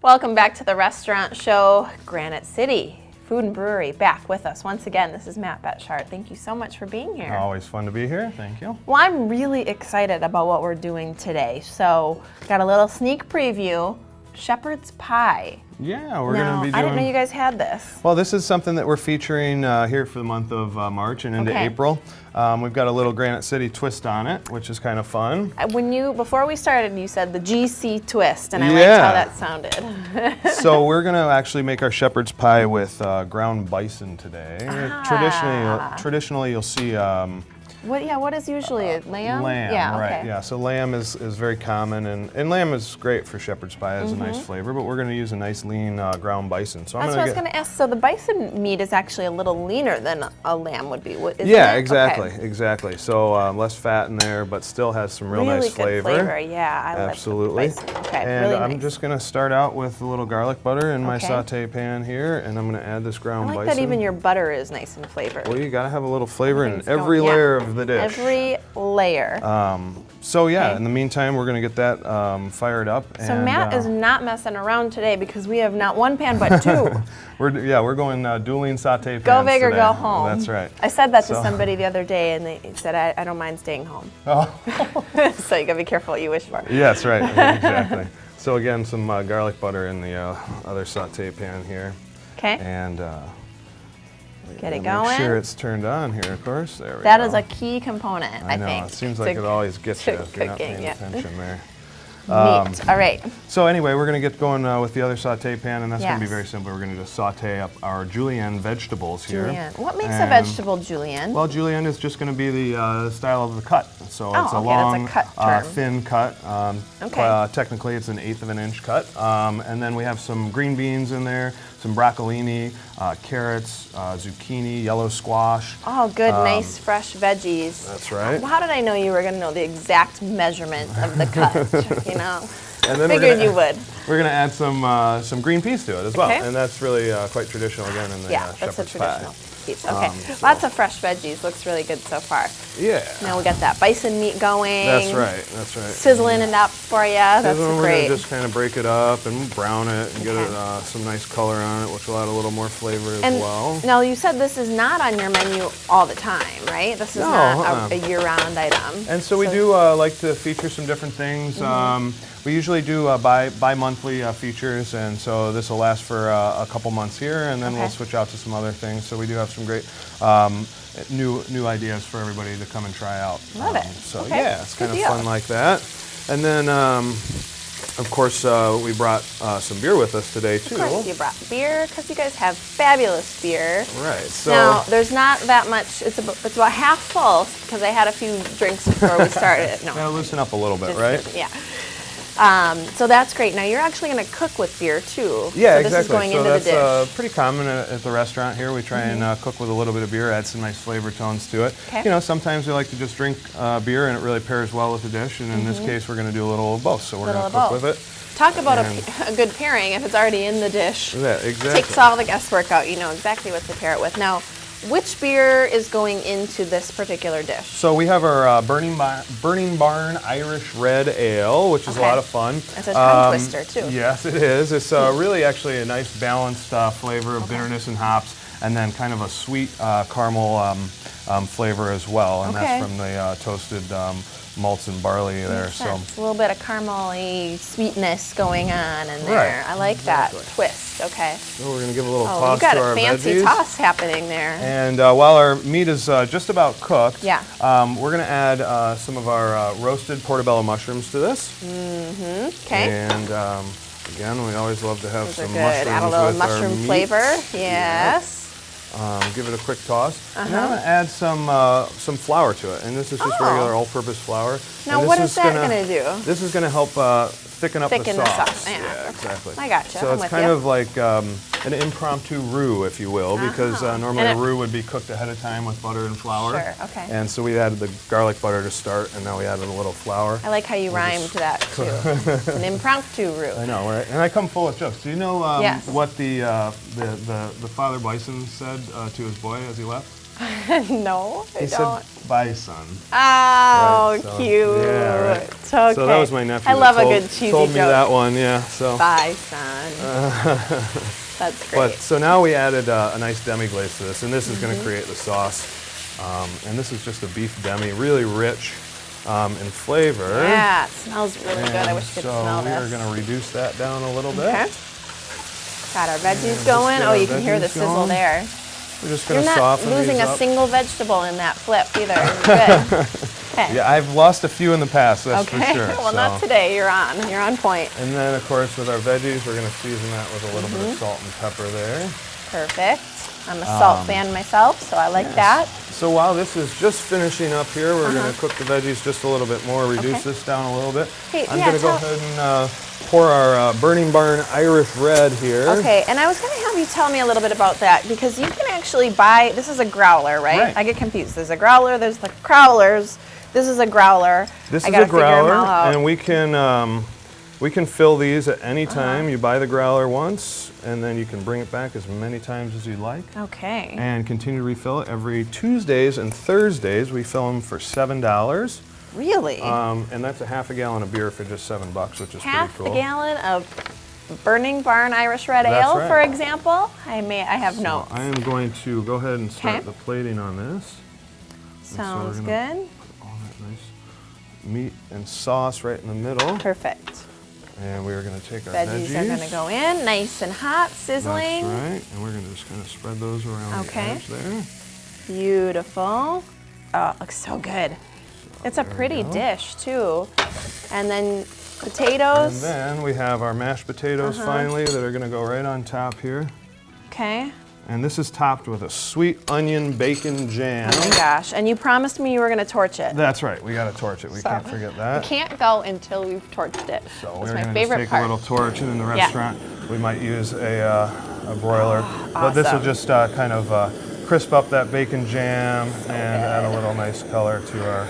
Welcome back to the restaurant show, Granite City Food and Brewery, back with us once again. This is Matt Bettschart. Thank you so much for being here. Always fun to be here. Thank you. Well, I'm really excited about what we're doing today. So, got a little sneak preview, shepherd's pie. Yeah, we're going to be doing... I didn't know you guys had this. Well, this is something that we're featuring here for the month of March and into April. We've got a little Granite City twist on it, which is kind of fun. Before we started, you said the GC twist, and I liked how that sounded. So we're going to actually make our shepherd's pie with ground bison today. Traditionally, you'll see... What is usually it? Lamb? Lamb, yeah, right. Okay. Yeah, so lamb is very common, and lamb is great for shepherd's pie. It has a nice flavor, but we're going to use a nice lean ground bison. So That's what I was going to ask. So the bison meat is actually a little leaner than a lamb would be, isn't it? Exactly. So less fat in there, but still has some real nice flavor. Good flavor. Yeah, I absolutely. Like bison. Okay, and really I'm nice. just going to start out with a little garlic butter in my saute pan here, and I'm going to add this ground bison. I like that even your butter is nice and flavored. Well, you got to have a little flavor in every layer of the dish. Every layer. In the meantime, we're going to get that fired up. So Matt is not messing around today because we have not one pan but two. We're going dueling saute pans. Go big or today. go home. That's right. I said that to somebody the other day, and they said, I don't mind staying home. Oh. So you got to be careful what you wish for. Yeah, that's right. Exactly. So again, some garlic butter in the other saute pan here. Okay. And get it going. Make sure it's turned on here, of course. There we go. That is a key component, I know. think. It seems like it always gets you if you're not paying attention there. Neat. All right. So anyway, we're going to get going with the other saute pan, and that's going to be very simple. We're going to just saute up our julienne vegetables here. Julienne. What makes a vegetable julienne? Well, julienne is just going to be the style of the cut. So it's a long, that's a cut term. thin cut. Technically, it's an 1/8 of an inch cut. And then we have some green beans in there, some broccolini, carrots, zucchini, yellow squash. Oh, good, nice, fresh veggies. That's right. How did I know you were going to know the exact measurement of the cut? You know, and then figured you would. We're going to add some green peas to it as well, and that's really quite traditional again in the shepherd's pie. Piece. Okay, lots of fresh veggies. Looks really good so far. Yeah. Now we got that bison meat going. That's right. Sizzling it up for you. That's great. We're going to just kind of break it up and brown it and get it some nice color on it, which will add a little more flavor as well. Now you said this is not on your menu all the time, right? This is not a year-round item. And so we do like to feature some different things. We usually do bi-monthly features, and so this will last for a couple months here, and then we'll switch out to some other things. So we do have some great new ideas for everybody to come and try out. Love it. So it's kind of fun like that. And then, of course, we brought some beer with us today too. Of course you brought beer, because you guys have fabulous beer. Right. So now, there's not that much. It's about half full, because I had a few drinks before we started. No. Gotta loosen up a little bit, right? Yeah. So that's great. Now you're actually going to cook with beer too. Yeah, so this is going into that's the dish. Pretty common at the restaurant here. We try and cook with a little bit of beer, add some nice flavor tones to it. Okay. You know, sometimes we like to just drink beer and it really pairs well with the dish. And in this case, we're going to do a little of both. So we're going to cook with it. Talk about a good pairing if it's already in the dish. Yeah, exactly. Takes all the guesswork out. You know exactly what to pair it with. Now, which beer is going into this particular dish? So we have our Burning Barn Irish Red Ale, which is a lot of fun. It's a tongue twister, too. Yes, it is. It's really actually a nice balanced flavor of bitterness and hops, and then kind of a sweet caramel flavor as well. And that's from the toasted malts and barley there. So a little bit of caramel-y sweetness going on in there. I like that twist. Okay. So we're going to give a little toss to our veggies. You got a fancy toss happening there. And while our meat is just about cooked, we're going to add some of our roasted portobello mushrooms to this. Okay. And again, we always love to have some mushrooms add a little with mushroom our meat. flavor. Yes. Give it a quick toss. And then I'm going to add some flour to it. And this is just regular all-purpose flour. Now, what is that going to do? This is going to help thicken up the sauce. Yeah, exactly. I gotcha. So it's kind of like an impromptu roux, if you will, because normally a roux would be cooked ahead of time with butter and flour. Sure, okay. And so we added the garlic butter to start, and now we added a little flour. I like how you rhymed that, too. An impromptu roux. I know, right? And I come full of jokes. Do you know what the father bison said to his boy as he left? No, I He don't. said, bye, son. Oh, Right, so, cute. yeah, right. Okay. So that was my nephew. I that love told, a good cheesy told me joke. that one, yeah. So. Bye, son. That's great. But so now we added a nice demi-glaze to this, and this is going to create the sauce. And this is just a beef demi, really rich in flavor. Yeah, it smells really good. I wish you could smell So we are this. going to reduce that down a little bit. Okay. Got our veggies And going. just get Oh, our you can hear the veggies sizzle going. there. We're just going You're to not soften losing these a up. single vegetable in that flip either. You're good. Okay. Yeah, I've lost a few in the past, that's Okay. for sure. Well, not today. You're on. You're on point. And then, of course, with our veggies, we're going to season that with a little bit of salt and pepper there. Perfect. I'm a salt fan myself, so I like that. So while this is just finishing up here, we're going to cook the veggies just a little bit more, reduce this down a little bit. Hey, I'm yeah, going to go ahead and pour our Burning Barn Irish Red here. Okay, and I was going to have you tell me a little bit about that because you can actually buy, this is a growler, right? Right. I get confused. There's a growler, there's the crowlers. This is a growler. This I is gotta a figure 'em growler, all out. and we can fill these at any time. You buy the growler once, and then you can bring it back as many times as you like. Okay. And continue to refill it every Tuesdays and Thursdays. We fill them for $7. Really? And that's a half a gallon of beer for just $7, which is Half pretty a cool. gallon of Burning Barn Irish Red That's Ale, right. for example. I have notes. I am going to go ahead and start Okay. the plating on this. Sounds we're good. All that nice meat and sauce right in the middle. Perfect. And we are going to take our Veggies are going to go in, nice and hot, sizzling. That's right. And we're going to just kind of spread those around the edge there. Beautiful. Oh, it looks so good. It's a pretty dish, too. And then potatoes. And then we have our mashed potatoes finally that are going to go right on top here. Okay. And this is topped with a sweet onion bacon jam. Oh my gosh. And you promised me you were going to torch it. That's right. We got to torch it. We So, can't forget that. We can't go until we've torched it. So That's we're my going to favorite take part. a little torch, and in the restaurant we might use a broiler. But this will awesome. just kind of crisp up that bacon jam and add a little nice color to our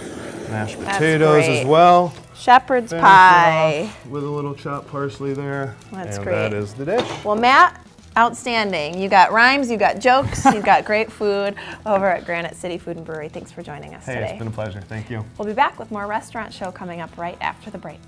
mashed potatoes as great. well. Shepherd's Finish it pie. off with a little chopped parsley there. That's and great. that is the dish. Well, Matt, outstanding. You got rhymes, you got jokes, you got great food over at Granite City Food and Brewery. Thanks for joining us Hey, today. it's been a pleasure. Thank you. We'll be back with more Restaurant Show coming up right after the break.